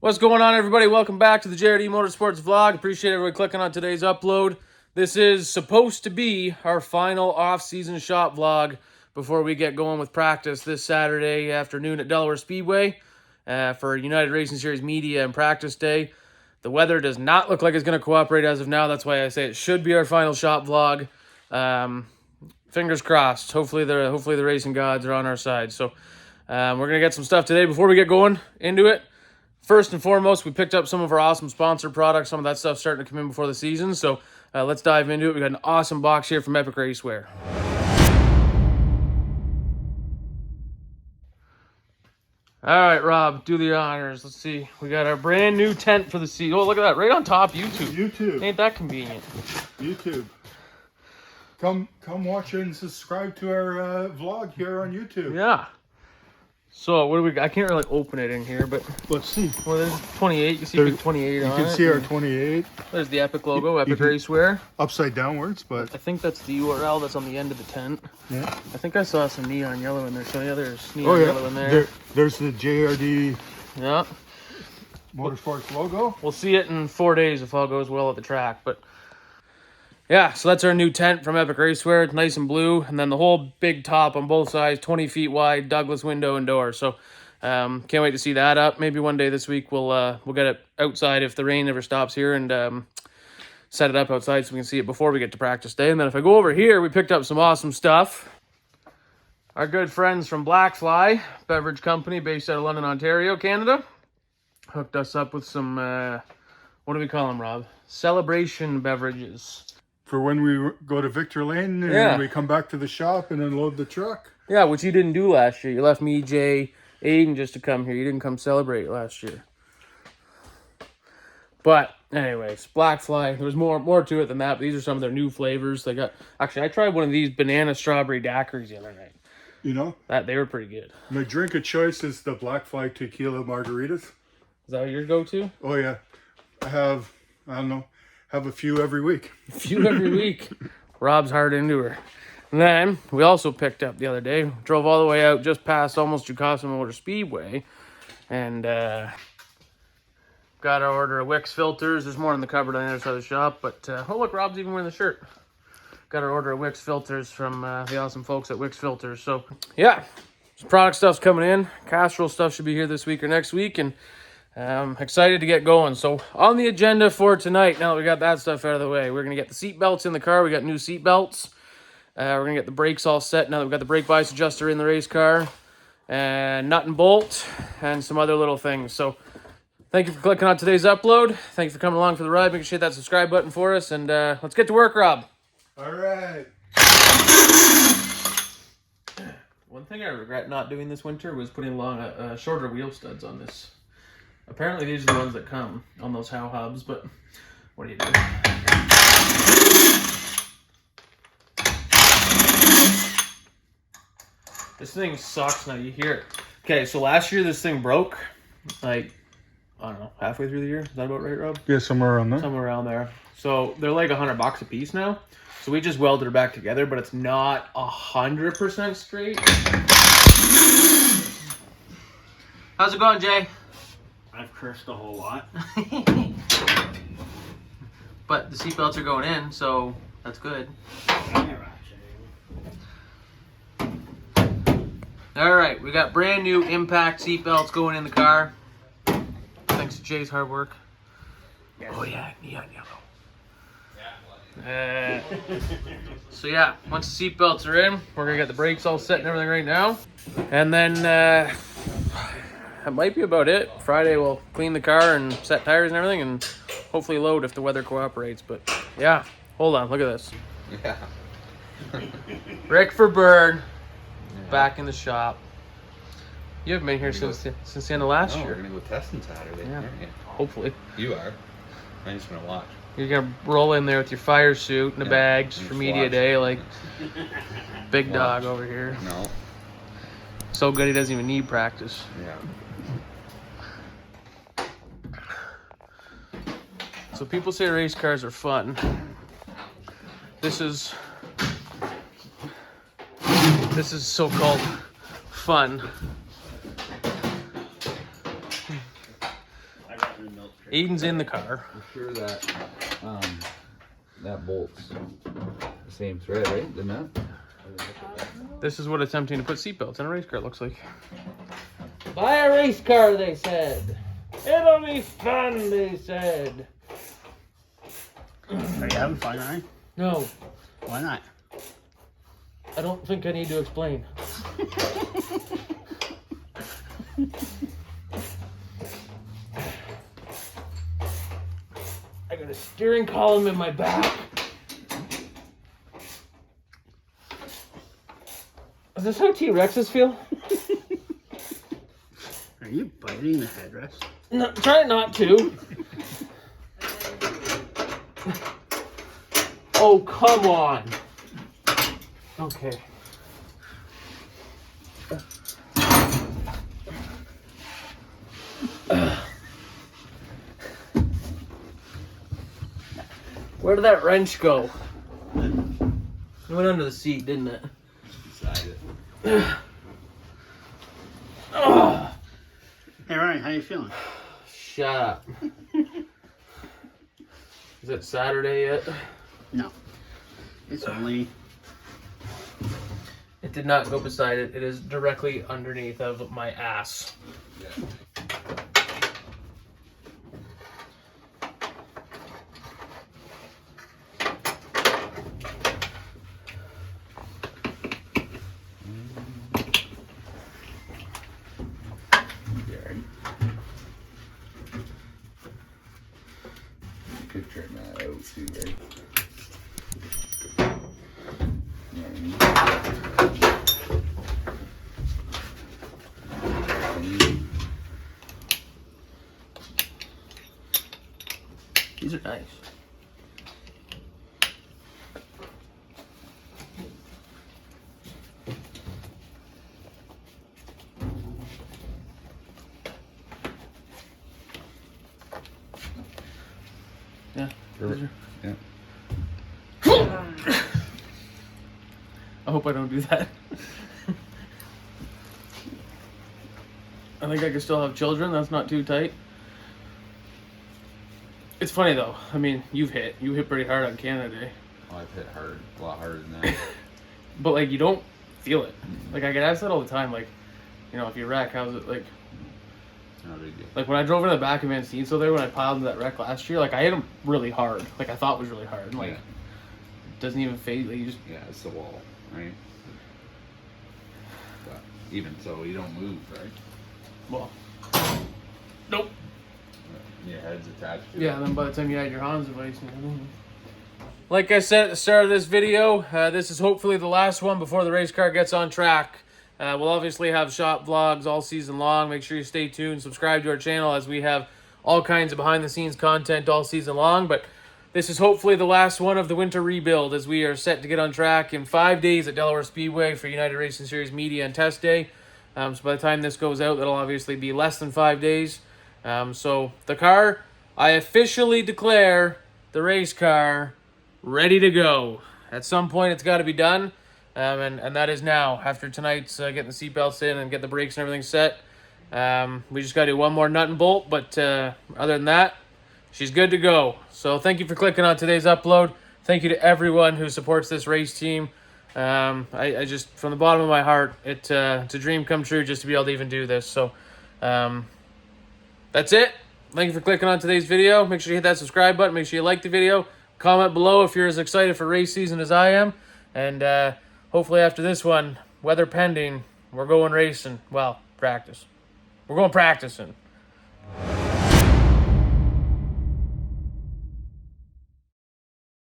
What's going on, everybody? Welcome back to the JRD Motorsports vlog. Appreciate everybody clicking on today's upload. This is supposed to be our final off-season shop vlog before we get going with practice this Saturday afternoon at Delaware Speedway for United Racing Series Media and Practice Day. The weather does not look like it's going to cooperate as of now. That's why I say it should be our final shop vlog. Fingers crossed. Hopefully the racing gods are on our side. So we're going to get some stuff today before we get going into it. First and foremost, we picked up some of our awesome sponsor products. Some of that stuff's starting to come in before the season. So let's dive into it. We got an awesome box here from Epic Racewear. All right, Rob, do the honors. Let's see. We got our brand new tent for the season. Oh, look at that. Right on top, YouTube. Ain't that convenient? YouTube. Come watch and subscribe to our vlog here on YouTube. Yeah. So what do we got? I can't really open it in here, but Let's see. well, there's 28. You can see big 28 on it. You can see our 28 There's the Epic logo, Epic Racewear. upside downwards, but I think that's the URL that's on the end of the tent. yeah. I think I saw some neon yellow in there. So yeah, there's neon yellow in there. There's the JRD Yeah. Motorsports logo. We'll see it in 4 days if all goes well at the track. But yeah, so that's our new tent from Epic Racewear. It's nice and blue. And then the whole big top on both sides, 20 feet wide, Douglas window and door. So can't wait to see that up. Maybe one day this week we'll get it outside if the rain ever stops here and set it up outside so we can see it before we get to practice day. And then if I go over here, we picked up some awesome stuff. Our good friends from Blackfly Beverage Company based out of London, Ontario, Canada, hooked us up with some, what do we call them, Rob? Celebration beverages. For when we go to Victor Lane and we come back to the shop and unload the truck. Yeah, which you didn't do last year. You left me, Jay, Aiden just to come here. You didn't come celebrate last year. But anyways, Blackfly, there's more to it than that. But these are some of their new flavors. They got, actually, I tried one of these banana strawberry daiquiris the other night. You know? They were pretty good. My drink of choice is the Blackfly tequila margaritas. Is that your go-to? Oh yeah. I don't know, have a few every week. A few every week. Rob's hard into her. And then we also picked up the other day, drove all the way out just past almost Jukasa Motor Speedway, and got our order of Wix filters. There's more in the cupboard on the other side of the shop, but oh look, Rob's even wearing the shirt. Got our order of Wix filters from the awesome folks at Wix Filters. So yeah, some product stuff's coming in. Castrol stuff should be here this week or next week, and excited to get going. So on the agenda for tonight, now that we got that stuff out of the way, we're going to get the seat belts in the car. We got new seat belts. We're going to get the brakes all set now that we've got the brake bias adjuster in the race car. And nut and bolt and some other little things. So thank you for clicking on today's upload. Thank you for coming along for the ride. Make sure you hit that subscribe button for us. And let's get to work, Rob. All right. One thing I regret not doing this winter was putting shorter wheel studs on this. Apparently these are the ones that come on those Howe hubs, but what do you do? This thing sucks now, you hear it. Okay, so last year this thing broke, like, I don't know, halfway through the year. Is that about right, Rob? Yeah, somewhere around there. Somewhere around there. So they're like $100 a piece now. So we just welded it back together, but it's not 100% straight. How's it going, Jay? I've cursed a whole lot. But the seatbelts are going in, so that's good. Alright, we got brand new impact seatbelts going in the car. Thanks to Jay's hard work. Yes. Oh yeah, neon yellow. So yeah, once the seatbelts are in, we're gonna get the brakes all set and everything right now. And then that might be about it. Friday we'll clean the car and set tires and everything and hopefully load if the weather cooperates. But yeah, hold on, look at this. Yeah. Rick for Bird, back in the shop. You haven't been here since the end of last year. We're gonna go testing Saturday. Yeah. Yeah. Hopefully. You are. I'm just gonna watch. You're gonna roll in there with your fire suit and a bag just for media watch. day, like big dog over here. No. So good he doesn't even need practice. Yeah. So people say race cars are fun. This is so-called fun. Aiden's in the car. I'm sure that that bolt's the same thread, right? The nut. This is what attempting to put seatbelts in a race car looks like. Buy a race car, they said. It'll be fun, they said. Are you having fun, Ryan? No, Why not? I don't think I need to explain. I got a steering column in my back. Is this how T-Rexes feel? Are you biting the headrest? No, try not to. Oh, come on. Okay. Where did that wrench go? It went under the seat, didn't it? Beside it. Hey, Ryan, how you feeling? Shut up. Is it Saturday yet? No. It's only... It did not go beside it. It is directly underneath of my ass. Yeah. Could trim that out too, right? You know what I mean? These are nice. Yeah. these are- Yeah. I hope I don't do that. I think I can still have children. That's not too tight. It's funny though. I mean, you hit pretty hard on Canada Day, Oh, I've hit hard, a lot harder than that. but like you don't feel it. Like I get asked that all the time. Like, you know, if you wreck, how's it like? No big deal. Like when I drove into the back of Van Steensel there when I piled into that wreck last year, like I hit him really hard. Like I thought was really hard. And, like Yeah. it doesn't even fade. Like you just Yeah, it's the wall, right? But even so, you don't move, right? well. Nope. Your head's attached to it. Yeah, and then by the time you had your Hans device and everything. Like I said at the start of this video, this is hopefully the last one before the race car gets on track. We'll obviously have shop vlogs all season long. Make sure you stay tuned, subscribe to our channel as we have all kinds of behind-the-scenes content all season long. But this is hopefully the last one of the winter rebuild as we are set to get on track in 5 days at Delaware Speedway for United Racing Series Media and Test Day. So by the time this goes out, that'll obviously be less than 5 days. So the car, I officially declare the race car ready to go. At some point, it's got to be done. And that is now, after tonight's getting the seatbelts in and get the brakes and everything set. We just got to do one more nut and bolt, but other than that, she's good to go. So thank you for clicking on today's upload. Thank you to everyone who supports this race team. I just, from the bottom of my heart, it's a dream come true just to be able to even do this. So that's it. Thank you for clicking on today's video. Make sure you hit that subscribe button. Make sure you like the video. Comment below if you're as excited for race season as I am. And hopefully after this one, weather pending, we're going racing. Well, practice. We're going practicing.